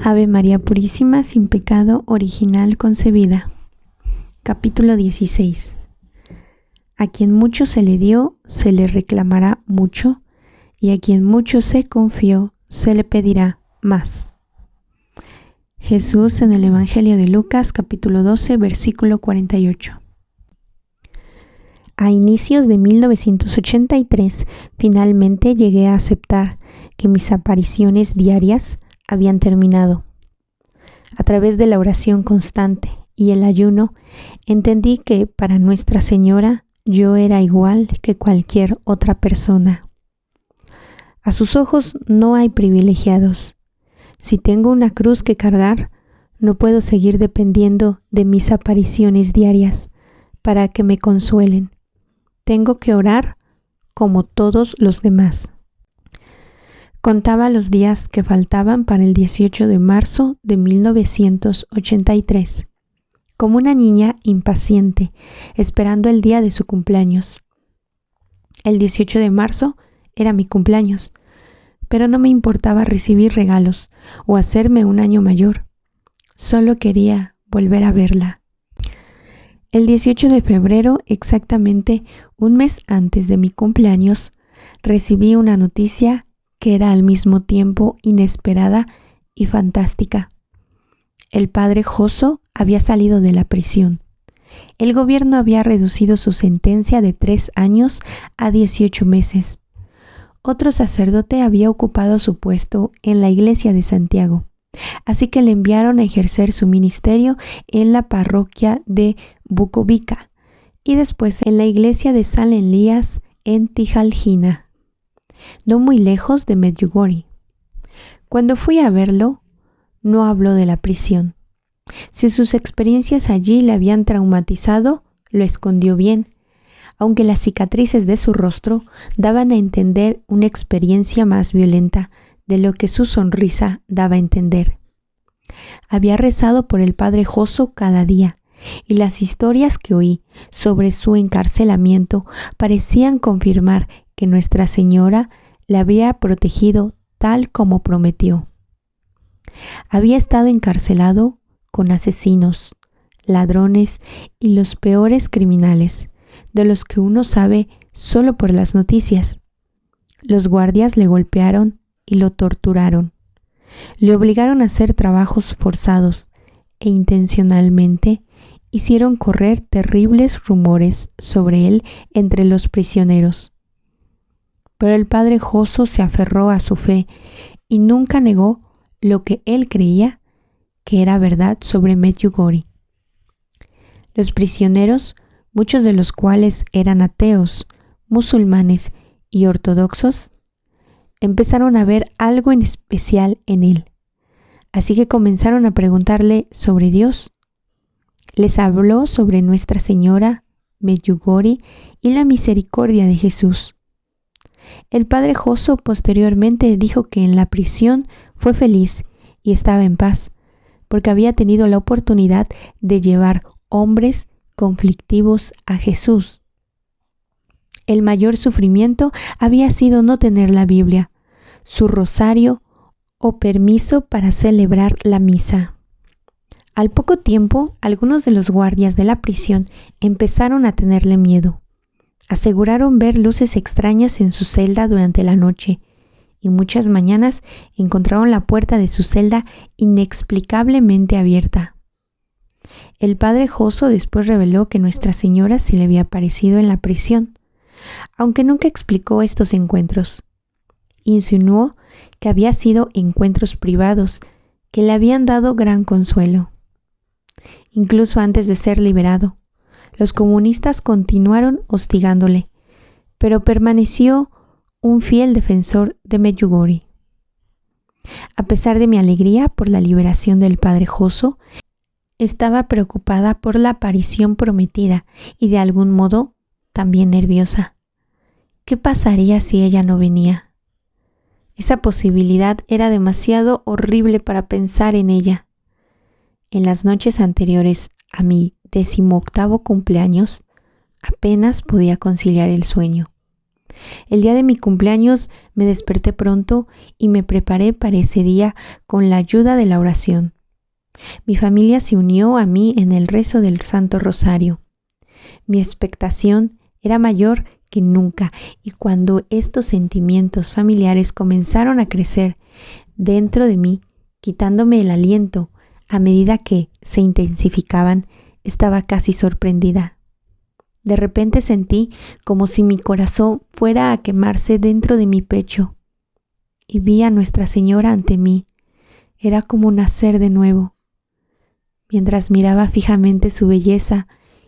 Ave María Purísima, sin pecado original concebida. Capítulo 16. A quien mucho se le dio, se le reclamará mucho, y a quien mucho se confió, se le pedirá más. Jesús en el Evangelio de Lucas, capítulo 12, versículo 48. A inicios de 1983, finalmente llegué a aceptar que mis apariciones diarias habían terminado. A través de la oración constante y el ayuno, entendí que para Nuestra Señora yo era igual que cualquier otra persona. A sus ojos no hay privilegiados. Si tengo una cruz que cargar, no puedo seguir dependiendo de mis apariciones diarias para que me consuelen. Tengo que orar como todos los demás. Contaba los días que faltaban para el 18 de marzo de 1983, como una niña impaciente, esperando el día de su cumpleaños. El 18 de marzo era mi cumpleaños, pero no me importaba recibir regalos o hacerme un año mayor. Solo quería volver a verla. El 18 de febrero, exactamente un mes antes de mi cumpleaños, recibí una noticia que era al mismo tiempo inesperada y fantástica. El padre Josso había salido de la prisión. El gobierno había reducido su sentencia de 3 años a 18 meses. Otro sacerdote había ocupado su puesto en la iglesia de Santiago, así que le enviaron a ejercer su ministerio en la parroquia de Bukovica y después en la iglesia de San Elías en Tijalgina, no muy lejos de Medjugorje. Cuando fui a verlo, no habló de la prisión. Si sus experiencias allí le habían traumatizado, lo escondió bien, aunque las cicatrices de su rostro daban a entender una experiencia más violenta de lo que su sonrisa daba a entender. Había rezado por el padre Josso cada día, y las historias que oí sobre su encarcelamiento parecían confirmar que Nuestra Señora le había protegido tal como prometió. Había estado encarcelado con asesinos, ladrones y los peores criminales, de los que uno sabe solo por las noticias. Los guardias le golpearon y lo torturaron. Le obligaron a hacer trabajos forzados e intencionalmente hicieron correr terribles rumores sobre él entre los prisioneros. Pero el padre Josso se aferró a su fe y nunca negó lo que él creía que era verdad sobre Medjugorje. Los prisioneros, muchos de los cuales eran ateos, musulmanes y ortodoxos, empezaron a ver algo en especial en él, así que comenzaron a preguntarle sobre Dios. Les habló sobre Nuestra Señora, Medjugorje y la misericordia de Jesús. El padre Josso posteriormente dijo que en la prisión fue feliz y estaba en paz, porque había tenido la oportunidad de llevar hombres conflictivos a Jesús. El mayor sufrimiento había sido no tener la Biblia, su rosario o permiso para celebrar la misa. Al poco tiempo, algunos de los guardias de la prisión empezaron a tenerle miedo. Aseguraron ver luces extrañas en su celda durante la noche, y muchas mañanas encontraron la puerta de su celda inexplicablemente abierta. El padre Josso después reveló que Nuestra Señora se le había aparecido en la prisión, aunque nunca explicó estos encuentros. Insinuó que había sido encuentros privados que le habían dado gran consuelo. Incluso antes de ser liberado, los comunistas continuaron hostigándole, pero permaneció un fiel defensor de Medjugorje. A pesar de mi alegría por la liberación del padre Josso, estaba preocupada por la aparición prometida y de algún modo también nerviosa. ¿Qué pasaría si ella no venía? Esa posibilidad era demasiado horrible para pensar en ella. En las noches anteriores a mi 18º cumpleaños, apenas podía conciliar el sueño. El día de mi cumpleaños me desperté pronto y me preparé para ese día con la ayuda de la oración. Mi familia se unió a mí en el rezo del Santo Rosario. Mi expectación era mayor que nunca, y cuando estos sentimientos familiares comenzaron a crecer dentro de mí, quitándome el aliento a medida que se intensificaban, estaba casi sorprendida. De repente sentí como si mi corazón fuera a quemarse dentro de mi pecho, y vi a Nuestra Señora ante mí. Era como nacer de nuevo. Mientras miraba fijamente su belleza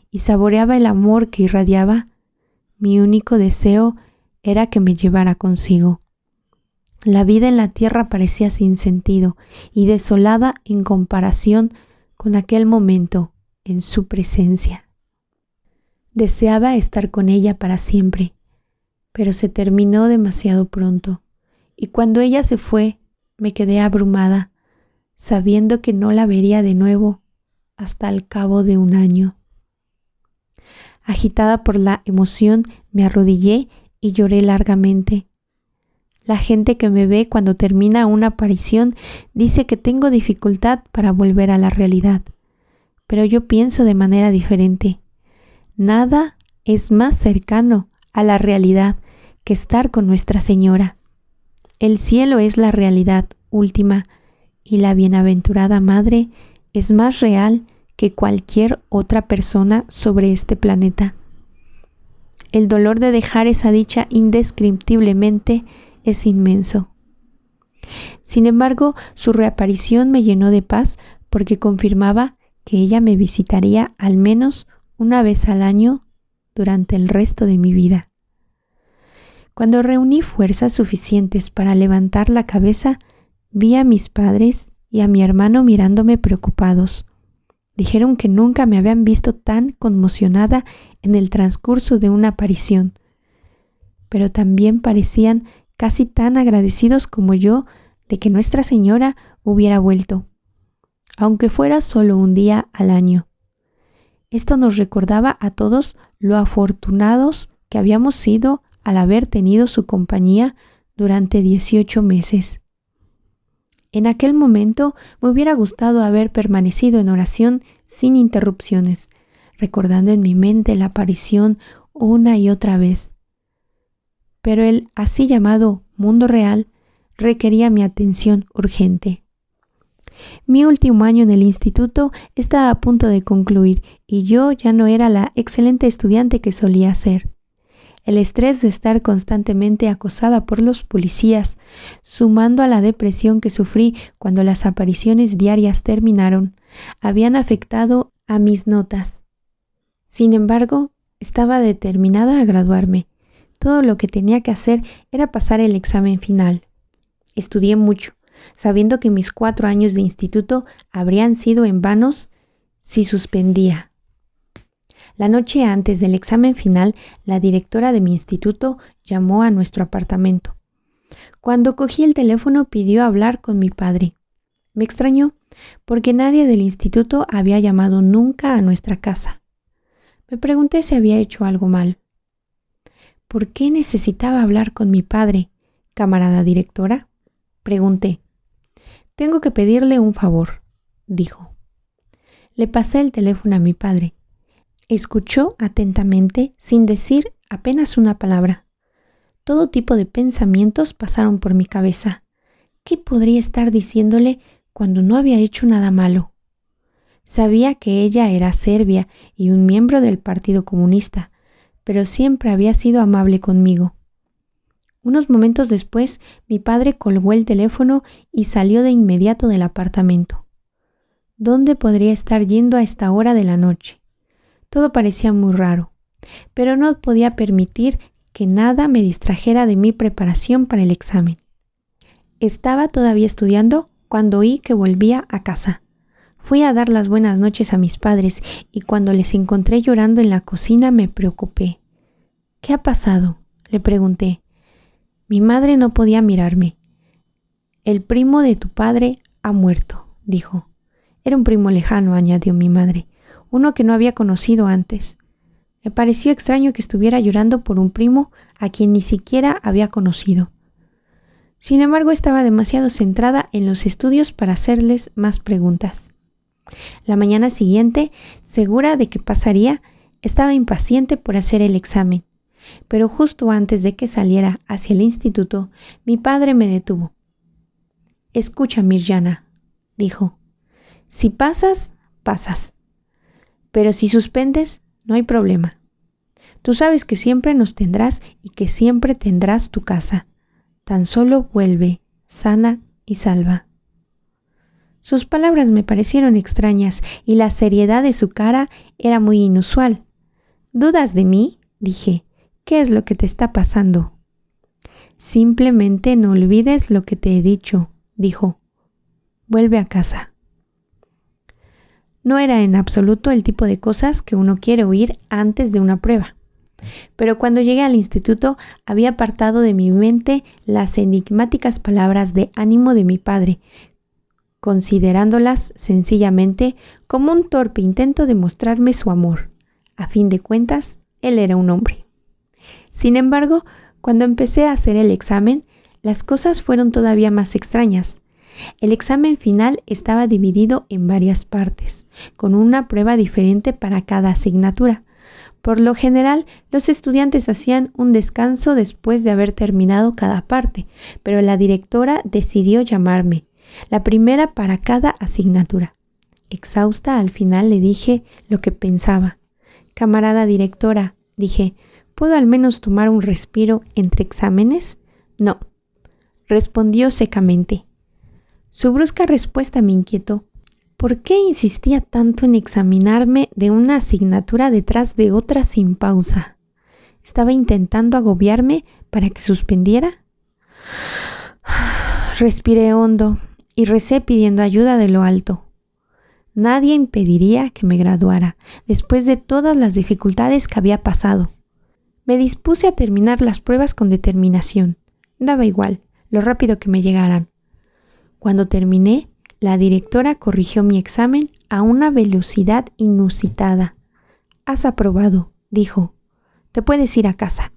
y saboreaba el amor que irradiaba, mi único deseo era que me llevara consigo. La vida en la tierra parecía sin sentido y desolada en comparación con aquel momento en su presencia. Deseaba estar con ella para siempre, pero se terminó demasiado pronto, y cuando ella se fue, me quedé abrumada, sabiendo que no la vería de nuevo hasta el cabo de un año. Agitada por la emoción, me arrodillé y lloré largamente. La gente que me ve cuando termina una aparición dice que tengo dificultad para volver a la realidad, pero yo pienso de manera diferente. Nada es más cercano a la realidad que estar con Nuestra Señora. El cielo es la realidad última y la bienaventurada Madre es más real que cualquier otra persona sobre este planeta. El dolor de dejar esa dicha indescriptiblemente es inmenso. Sin embargo, su reaparición me llenó de paz porque confirmaba que ella me visitaría al menos una vez al año durante el resto de mi vida. Cuando reuní fuerzas suficientes para levantar la cabeza, vi a mis padres y a mi hermano mirándome preocupados. Dijeron que nunca me habían visto tan conmocionada en el transcurso de una aparición, pero también parecían casi tan agradecidos como yo de que Nuestra Señora hubiera vuelto, aunque fuera solo un día al año. Esto nos recordaba a todos lo afortunados que habíamos sido al haber tenido su compañía durante 18 meses. En aquel momento me hubiera gustado haber permanecido en oración sin interrupciones, recordando en mi mente la aparición una y otra vez. Pero el así llamado mundo real requería mi atención urgente. Mi último año en el instituto estaba a punto de concluir y yo ya no era la excelente estudiante que solía ser. El estrés de estar constantemente acosada por los policías, sumando a la depresión que sufrí cuando las apariciones diarias terminaron, habían afectado a mis notas. Sin embargo, estaba determinada a graduarme. Todo lo que tenía que hacer era pasar el examen final. Estudié mucho, sabiendo que mis 4 años de instituto habrían sido en vanos si suspendía. La noche antes del examen final, la directora de mi instituto llamó a nuestro apartamento. Cuando cogí el teléfono pidió hablar con mi padre. Me extrañó, porque nadie del instituto había llamado nunca a nuestra casa. Me pregunté si había hecho algo mal. ¿Por qué necesitaba hablar con mi padre, camarada directora? Pregunté. Tengo que pedirle un favor, dijo. Le pasé el teléfono a mi padre. Escuchó atentamente sin decir apenas una palabra. Todo tipo de pensamientos pasaron por mi cabeza. ¿Qué podría estar diciéndole cuando no había hecho nada malo? Sabía que ella era serbia y un miembro del Partido Comunista, pero siempre había sido amable conmigo. Unos momentos después, mi padre colgó el teléfono y salió de inmediato del apartamento. ¿Dónde podría estar yendo a esta hora de la noche? Todo parecía muy raro, pero no podía permitir que nada me distrajera de mi preparación para el examen. Estaba todavía estudiando cuando oí que volvía a casa. Fui a dar las buenas noches a mis padres y cuando les encontré llorando en la cocina me preocupé. ¿Qué ha pasado?, le pregunté. Mi madre no podía mirarme. El primo de tu padre ha muerto, dijo. Era un primo lejano, añadió mi madre. Uno que no había conocido antes. Me pareció extraño que estuviera llorando por un primo a quien ni siquiera había conocido. Sin embargo, estaba demasiado centrada en los estudios para hacerles más preguntas. La mañana siguiente, segura de que pasaría, estaba impaciente por hacer el examen, pero justo antes de que saliera hacia el instituto, mi padre me detuvo. «Escucha, Mirjana», dijo, «si pasas, pasas, pero si suspendes, no hay problema. Tú sabes que siempre nos tendrás y que siempre tendrás tu casa. Tan solo vuelve, sana y salva». Sus palabras me parecieron extrañas y la seriedad de su cara era muy inusual. «¿Dudas de mí?», dije. «¿Qué es lo que te está pasando?». «Simplemente no olvides lo que te he dicho», dijo. «Vuelve a casa». No era en absoluto el tipo de cosas que uno quiere oír antes de una prueba. Pero cuando llegué al instituto había apartado de mi mente las enigmáticas palabras de ánimo de mi padre, considerándolas sencillamente como un torpe intento de mostrarme su amor. A fin de cuentas, él era un hombre. Sin embargo, cuando empecé a hacer el examen, las cosas fueron todavía más extrañas. El examen final estaba dividido en varias partes, con una prueba diferente para cada asignatura. Por lo general, los estudiantes hacían un descanso después de haber terminado cada parte, pero la directora decidió llamarme, la primera para cada asignatura. Exhausta, al final le dije lo que pensaba. «Camarada directora», dije, «¿puedo al menos tomar un respiro entre exámenes?» «No», respondió secamente. Su brusca respuesta me inquietó. ¿Por qué insistía tanto en examinarme de una asignatura detrás de otra sin pausa? ¿Estaba intentando agobiarme para que suspendiera? Respiré hondo y recé pidiendo ayuda de lo alto. Nadie impediría que me graduara, después de todas las dificultades que había pasado. Me dispuse a terminar las pruebas con determinación. Daba igual, lo rápido que me llegaran. Cuando terminé, la directora corrigió mi examen a una velocidad inusitada. «Has aprobado», dijo. «Te puedes ir a casa».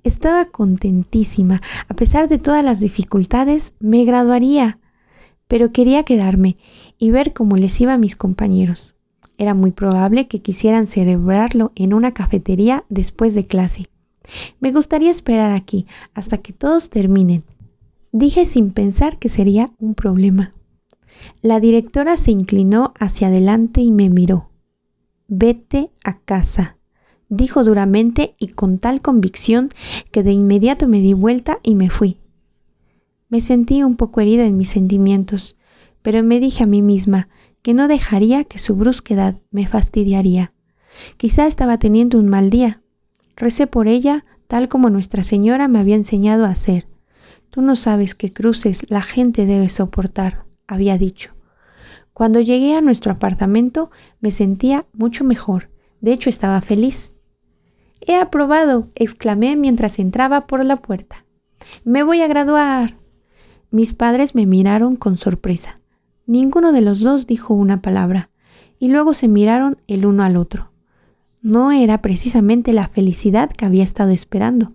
Estaba contentísima. A pesar de todas las dificultades, me graduaría. Pero quería quedarme y ver cómo les iba a mis compañeros. Era muy probable que quisieran celebrarlo en una cafetería después de clase. «Me gustaría esperar aquí hasta que todos terminen», dije sin pensar que sería un problema. La directora se inclinó hacia adelante y me miró. «Vete a casa», dijo duramente y con tal convicción que de inmediato me di vuelta y me fui. Me sentí un poco herida en mis sentimientos, pero me dije a mí misma que no dejaría que su brusquedad me fastidiaría. Quizá estaba teniendo un mal día. Recé por ella tal como Nuestra Señora me había enseñado a hacer. «Tú no sabes qué cruces la gente debe soportar», había dicho. Cuando llegué a nuestro apartamento me sentía mucho mejor. De hecho, estaba feliz. «He aprobado», exclamé mientras entraba por la puerta. «Me voy a graduar». Mis padres me miraron con sorpresa. Ninguno de los dos dijo una palabra, y luego se miraron el uno al otro. No era precisamente la felicidad que había estado esperando.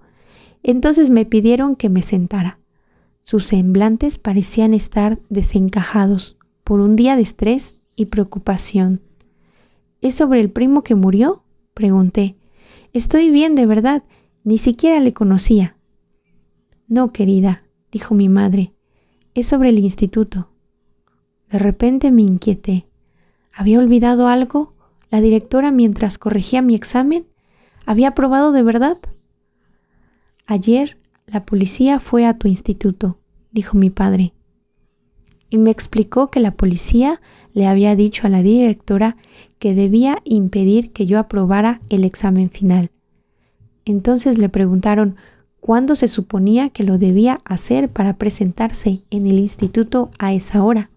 Entonces me pidieron que me sentara. Sus semblantes parecían estar desencajados por un día de estrés y preocupación. «¿Es sobre el primo que murió?», pregunté. «Estoy bien, de verdad. Ni siquiera le conocía». «No, querida», dijo mi madre. «Es sobre el instituto». De repente me inquieté. ¿Había olvidado algo la directora mientras corregía mi examen? ¿Había aprobado de verdad? «Ayer la policía fue a tu instituto», dijo mi padre. Y me explicó que la policía le había dicho a la directora que debía impedir que yo aprobara el examen final. Entonces le preguntaron cuándo se suponía que lo debía hacer para presentarse en el instituto a esa hora.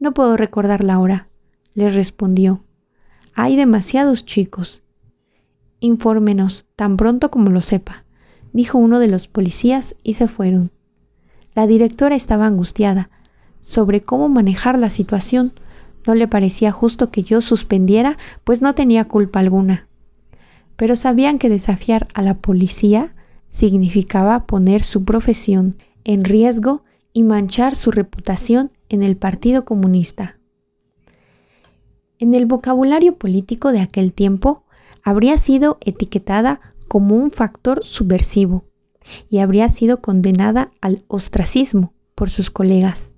«No puedo recordar la hora», les respondió. «Hay demasiados chicos». «Infórmenos tan pronto como lo sepa», dijo uno de los policías y se fueron. La directora estaba angustiada sobre cómo manejar la situación. No le parecía justo que yo suspendiera, pues no tenía culpa alguna. pero sabían que desafiar a la policía significaba poner su profesión en riesgo y manchar su reputación en el Partido Comunista. En el vocabulario político de aquel tiempo, habría sido etiquetada como un factor subversivo y habría sido condenada al ostracismo por sus colegas.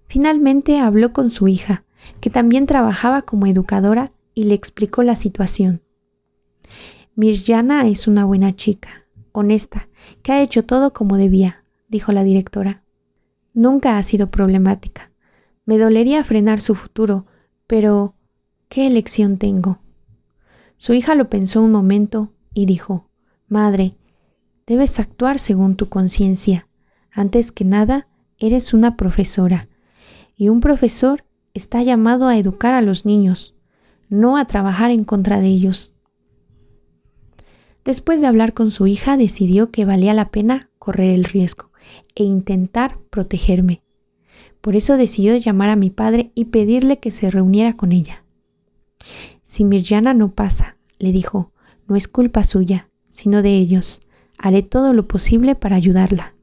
Finalmente habló con su hija, que también trabajaba como educadora, y le explicó la situación. Mirjana es una buena chica, honesta, que ha hecho todo como debía, dijo la directora. Nunca ha sido problemática. Me dolería frenar su futuro, pero ¿qué elección tengo? Su hija lo pensó un momento y dijo: Madre, debes actuar según tu conciencia. Antes que nada, eres una profesora, y un profesor está llamado a educar a los niños, no a trabajar en contra de ellos. Después de hablar con su hija, decidió que valía la pena correr el riesgo e intentar protegerme. Por eso decidió llamar a mi padre y pedirle que se reuniera con ella. Si Mirjana no pasa, le dijo, no es culpa suya, sino de ellos. Haré todo lo posible para ayudarla.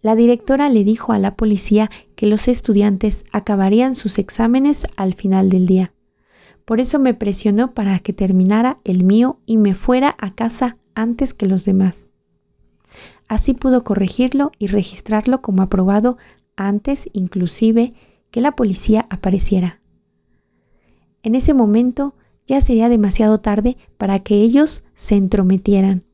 La directora le dijo a la policía que los estudiantes acabarían sus exámenes al final del día. Por eso me presionó para que terminara el mío y me fuera a casa antes que los demás. Así pudo corregirlo y registrarlo como aprobado antes inclusive que la policía apareciera. En ese momento ya sería demasiado tarde para que ellos se entrometieran.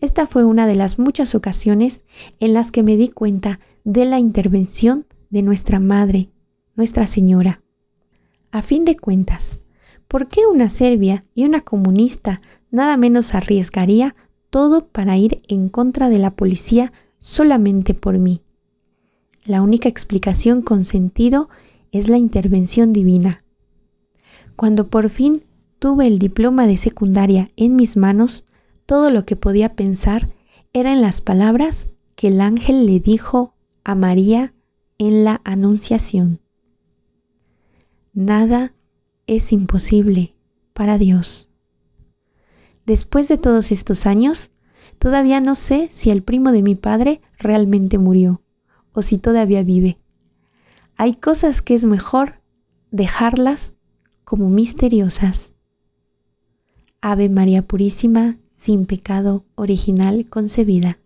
Esta fue una de las muchas ocasiones en las que me di cuenta de la intervención de nuestra Madre, Nuestra Señora. A fin de cuentas, ¿por qué una serbia y una comunista nada menos arriesgaría todo para ir en contra de la policía solamente por mí? La única explicación con sentido es la intervención divina. Cuando por fin tuve el diploma de secundaria en mis manos, todo lo que podía pensar era en las palabras que el ángel le dijo a María en la Anunciación. Nada es imposible para Dios. Después de todos estos años, todavía no sé si el primo de mi padre realmente murió o si todavía vive. Hay cosas que es mejor dejarlas como misteriosas. Ave María Purísima, sin pecado original concebida.